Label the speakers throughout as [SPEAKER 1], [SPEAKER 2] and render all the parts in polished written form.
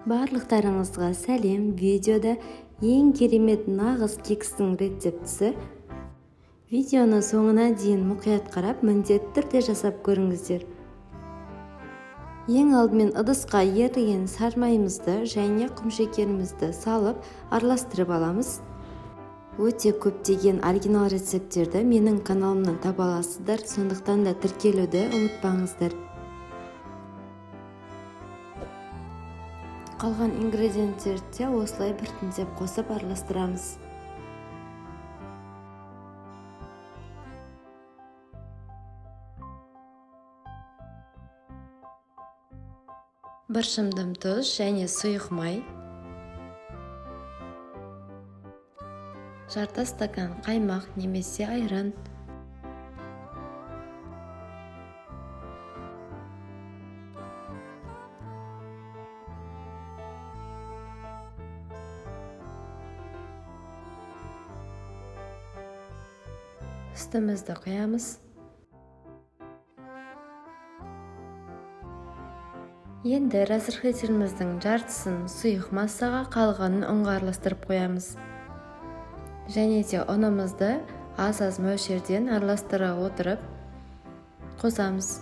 [SPEAKER 1] Барлықтарыңызға сәлем. Видеода ең керемет нағыз кекстің рецептісі. Видеоны соңына дейін мұқият қарап, міндетті түрде жасап көріңіздер. Ең алдымен ыдысқа еріген сармайымызды және құмшекерімізді салып араластырып аламыз. Өте көптеген оригинал рецепттерді менің каналымнан таба аласыздар, сондықтан да тіркелуді ұмытпаңыздар. Қалған ингредиенттерді осылай біртіндеп қосып араластырамыз. Бір шымдым тұз және сұйық май, жарты стакан қаймақ немесе айран, сүтімізді құямыз. Енді разрыхлителіміздің жартысын сұйық массаға, қалғанын ұнға араластырып қоямыз. Және де ұнымызды аз мөлшерден араластыра отырып қосамыз.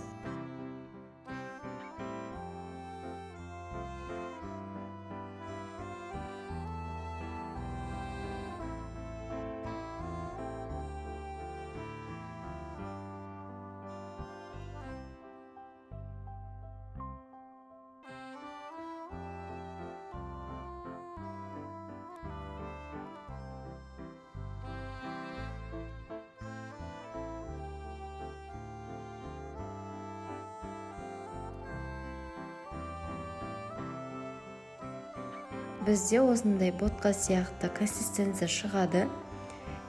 [SPEAKER 1] Бізде осындай ботқа сияқты консистенция шығады.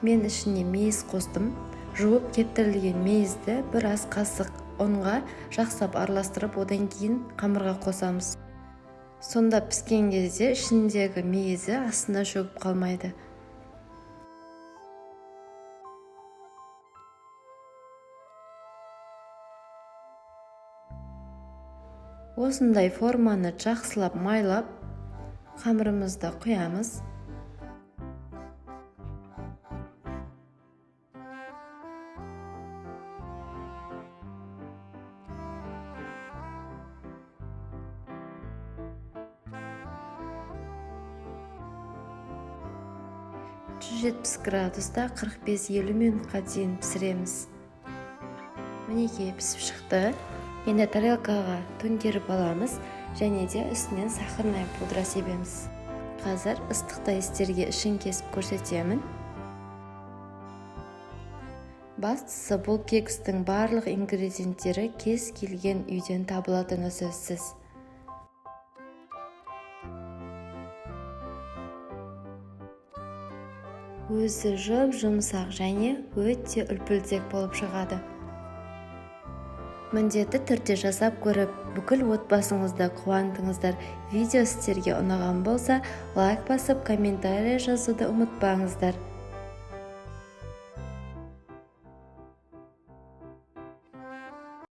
[SPEAKER 1] Мен ішіне мейіз қостым. Жуып кептірілген мейізді бір ас қасық ұнға жақсылап араластырып, одан кейін қамырға қосамыз. Сонда піскен кезде ішіндегі мейізі астына шөгіп қалмайды. Осындай форманы жақсылап майлап, қамырымызды құямыз. градуста 45-50 минутқа дейін пісіреміз. Мінекей пісіп шықты. Енді тарелкаға төңкеріп аламыз және де үстінен сахарный пудра себеміз. Қазір ыстықта істерге ішін кесіп көрсетемін. Бастысы, бұл кекстің барлық ингредиенттері кез келген үйден табылатыны сөзсіз. Өзі жұмсақ және өте үлпілдек болып шығады. Міндетті түрде жасап көріп, бүкіл отбасыңызды қуантыңыздар. Видео сіздерге ұнаған болса, лайк басып, комментарий жазуды ұмытпаңыздар.